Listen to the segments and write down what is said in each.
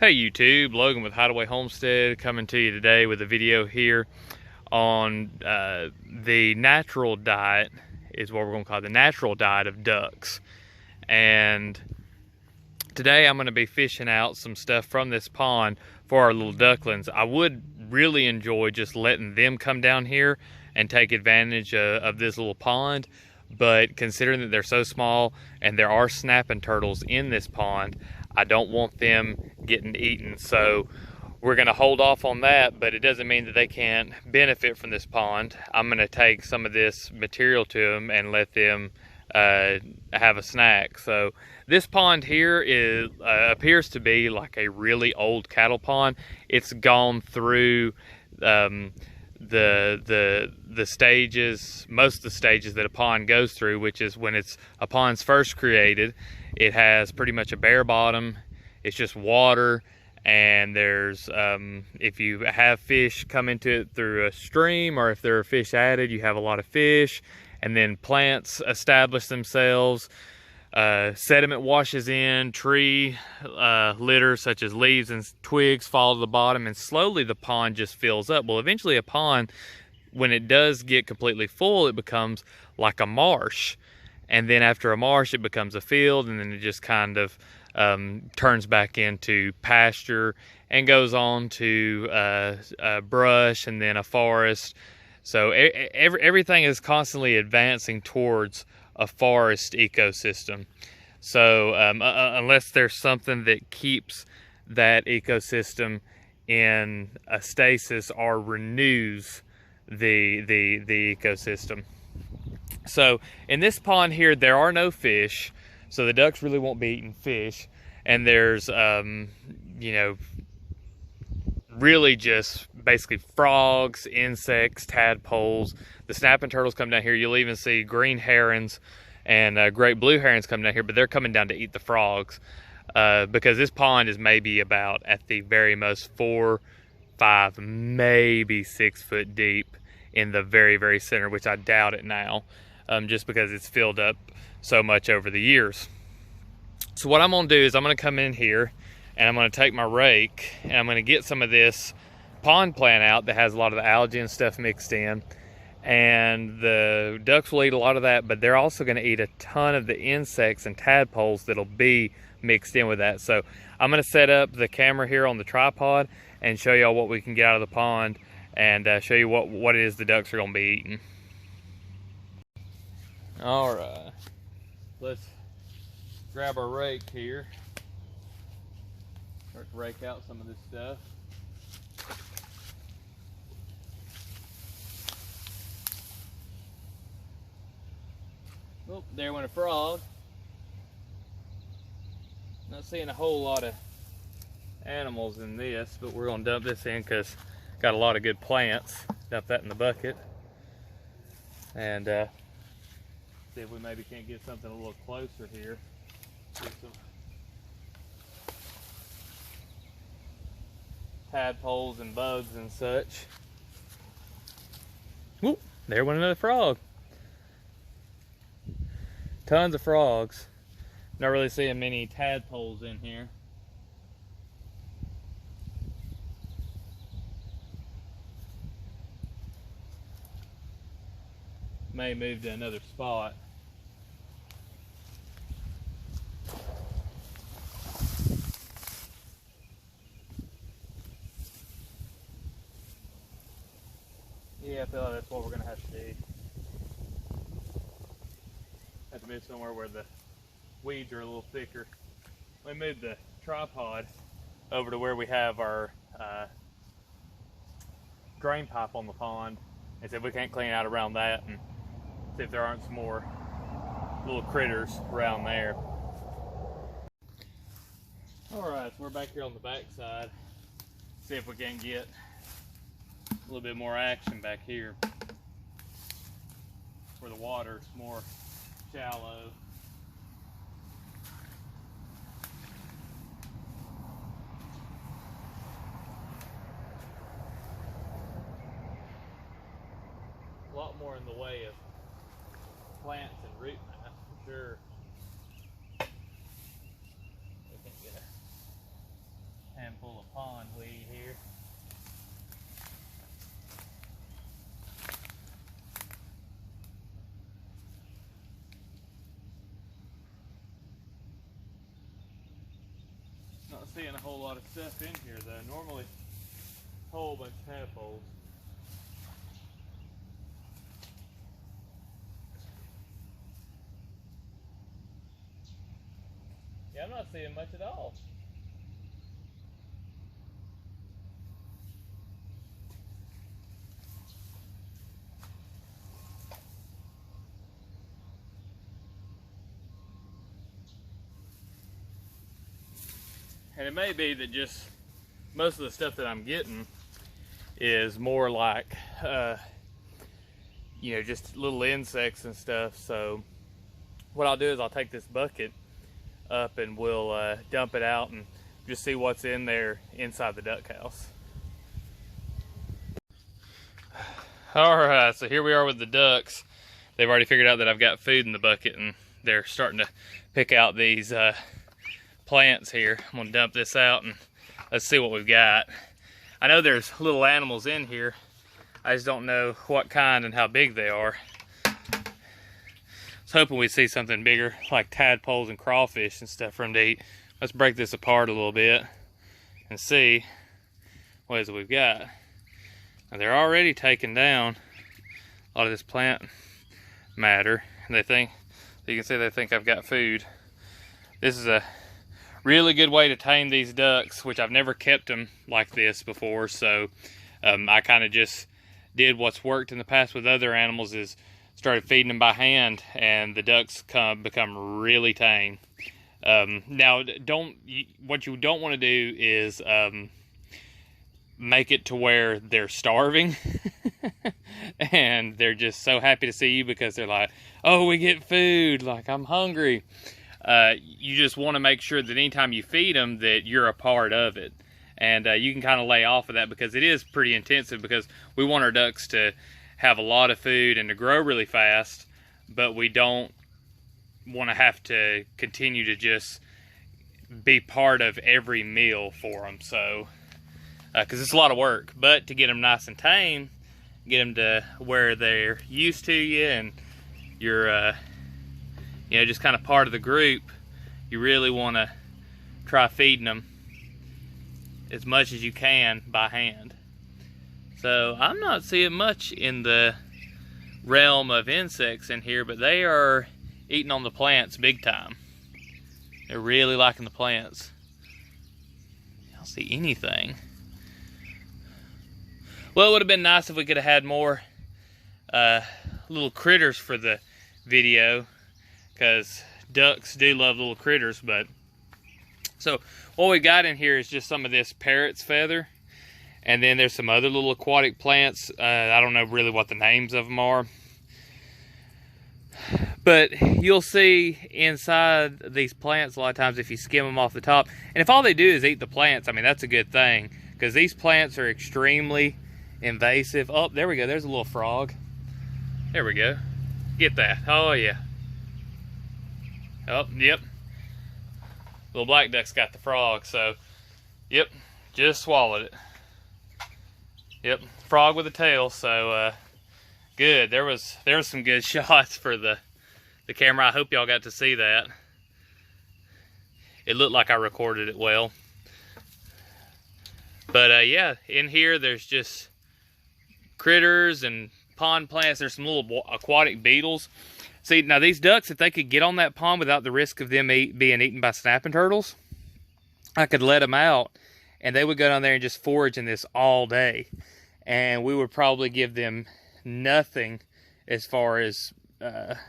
Hey YouTube, Logan with Hideaway Homestead coming to you today with a video here on the natural diet, is what we're going to call the natural diet of ducks. And today I'm going to be fishing out some stuff from this pond for our little ducklings. I would really enjoy just letting them come down here and take advantage of this little pond, but considering that they're so small and there are snapping turtles in this pond, I don't want them getting eaten. So we're going to hold off on that, but it doesn't mean that they can't benefit from this pond. I'm going to take some of this material to them and let them have a snack. So this pond here is appears to be like a really old cattle pond. It's gone through the stages, most of the stages that a pond goes through, which is when a pond's first created. It has pretty much a bare bottom. It's just water, and there's if you have fish come into it through a stream, or if there are fish added, you have a lot of fish. And then plants establish themselves. Sediment washes in, tree litter such as leaves and twigs fall to the bottom, and slowly the pond just fills up. Well, eventually a pond, when it does get completely full, it becomes like a marsh. And then after a marsh, it becomes a field, and then it just kind of turns back into pasture and goes on to brush and then a forest. So everything is constantly advancing towards a forest ecosystem. So unless there's something that keeps that ecosystem in a stasis or renews the ecosystem. So in this pond here, there are no fish, so the ducks really won't be eating fish. And there's really just basically frogs, insects, tadpoles. The snapping turtles come down here. You'll even see green herons and great blue herons come down here, but they're coming down to eat the frogs because this pond is maybe about, at the very most, 4, 5, maybe 6 foot deep in the very, very center, which I doubt it now, just because it's filled up so much over the years. So what I'm gonna do is I'm gonna come in here and I'm gonna take my rake and I'm gonna get some of this pond plant out that has a lot of the algae and stuff mixed in. And the ducks will eat a lot of that, but they're also gonna eat a ton of the insects and tadpoles that'll be mixed in with that. So I'm gonna set up the camera here on the tripod and show y'all what we can get out of the pond, and show you what it is the ducks are gonna be eating. All right, let's grab our rake here. Start to rake out some of this stuff. Oh, there went a frog. Not seeing a whole lot of animals in this, but we're gonna dump this in because got a lot of good plants. Dump that in the bucket. And see if we maybe can't get something a little closer here. Get some tadpoles and bugs and such. Whoop, there went another frog. Tons of frogs. Not really seeing many tadpoles in here. May move to another spot. Yeah, I feel like that's what we're gonna have to do. Have to move somewhere where the weeds are a little thicker. We moved the tripod over to where we have our drain pipe on the pond, and see if we can't clean out around that and see if there aren't some more little critters around there. Alright, so we're back here on the back side. See if we can get a little bit more action back here where the water's more shallow. A lot more in the way of plants and root mass for sure. We can't get a hand seeing a whole lot of stuff in here though. Normally, a whole bunch of tadpoles. Yeah, I'm not seeing much at all. And it may be that just most of the stuff that I'm getting is more like, you know, just little insects and stuff. So what I'll do is I'll take this bucket up and we'll dump it out and just see what's in there inside the duck house. All right, so here we are with the ducks. They've already figured out that I've got food in the bucket and they're starting to pick out these plants here. I'm gonna dump this out and let's see what we've got. I know there's little animals in here. I just don't know what kind and how big they are. I was hoping we'd see something bigger like tadpoles and crawfish and stuff for them to eat. Let's break this apart a little bit and see what is it we've got. Now they're already taking down a lot of this plant matter. And they think, you can see they think I've got food. This is a really good way to tame these ducks, which I've never kept them like this before. So I kind of just did what's worked in the past with other animals, is started feeding them by hand, and the ducks become really tame. Now, what you don't want to do is make it to where they're starving and they're just so happy to see you because they're like, oh, we get food, like I'm hungry. You just want to make sure that anytime you feed them that you're a part of it. And you can kind of lay off of that because it is pretty intensive, because we want our ducks to have a lot of food and to grow really fast, but we don't want to have to continue to just be part of every meal for them. So, because it's a lot of work, but to get them nice and tame, get them to where they're used to you and you're, you know, just kind of part of the group, you really want to try feeding them as much as you can by hand. So I'm not seeing much in the realm of insects in here, but they are eating on the plants big time. They're really liking the plants. I don't see anything. Well, it would have been nice if we could have had more little critters for the video, because ducks do love little critters. But so what we got in here is just some of this parrot's feather, and then there's some other little aquatic plants. I don't know really what the names of them are, but you'll see inside these plants a lot of times if you skim them off the top, and if all they do is eat the plants, I mean, that's a good thing, because these plants are extremely invasive. Oh, there we go, there's a little frog. There we go. Get that. Oh yeah. Oh, yep. Little black duck's got the frog, so yep, just swallowed it. Yep, frog with a tail. So good. There was some good shots for the camera. I hope y'all got to see that. It looked like I recorded it well. But yeah, in here there's just critters and pond plants. There's some little aquatic beetles. See, now these ducks, if they could get on that pond without the risk of them being eaten by snapping turtles, I could let them out and they would go down there and just forage in this all day. And we would probably give them nothing as far as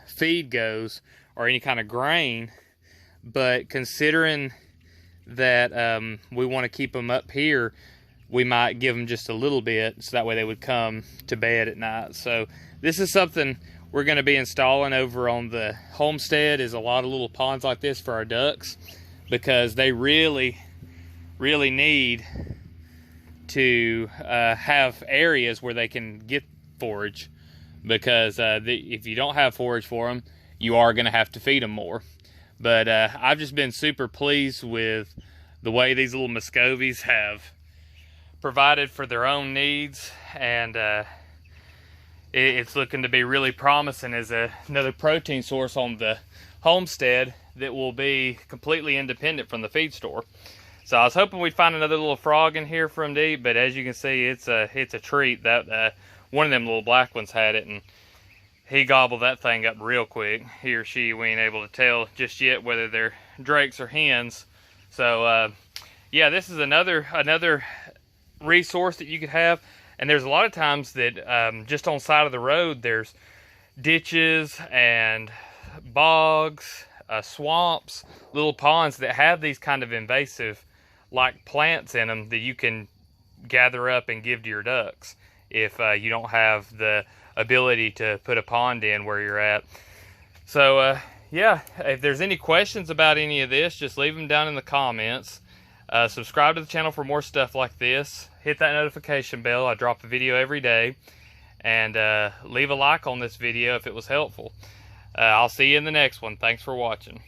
feed goes or any kind of grain. But considering that we want to keep them up here, we might give them just a little bit so that way they would come to bed at night. So this is something we're going to be installing over on the homestead, is a lot of little ponds like this for our ducks, because they really need to have areas where they can get forage, because if you don't have forage for them, you are going to have to feed them more. But I've just been super pleased with the way these little Muscovies have provided for their own needs, and it's looking to be really promising as another protein source on the homestead that will be completely independent from the feed store. So I was hoping we'd find another little frog in here from deep, but as you can see, it's a treat. That one of them little black ones had it, and he gobbled that thing up real quick. He or she, we ain't able to tell just yet whether they're drakes or hens. So yeah, this is another resource that you could have. And there's a lot of times that just on the side of the road, there's ditches and bogs, swamps, little ponds that have these kind of invasive like plants in them that you can gather up and give to your ducks if you don't have the ability to put a pond in where you're at. So yeah, if there's any questions about any of this, just leave them down in the comments. Subscribe to the channel for more stuff like this. Hit that notification bell. I drop a video every day. And leave a like on this video if it was helpful. I'll see you in the next one. Thanks for watching.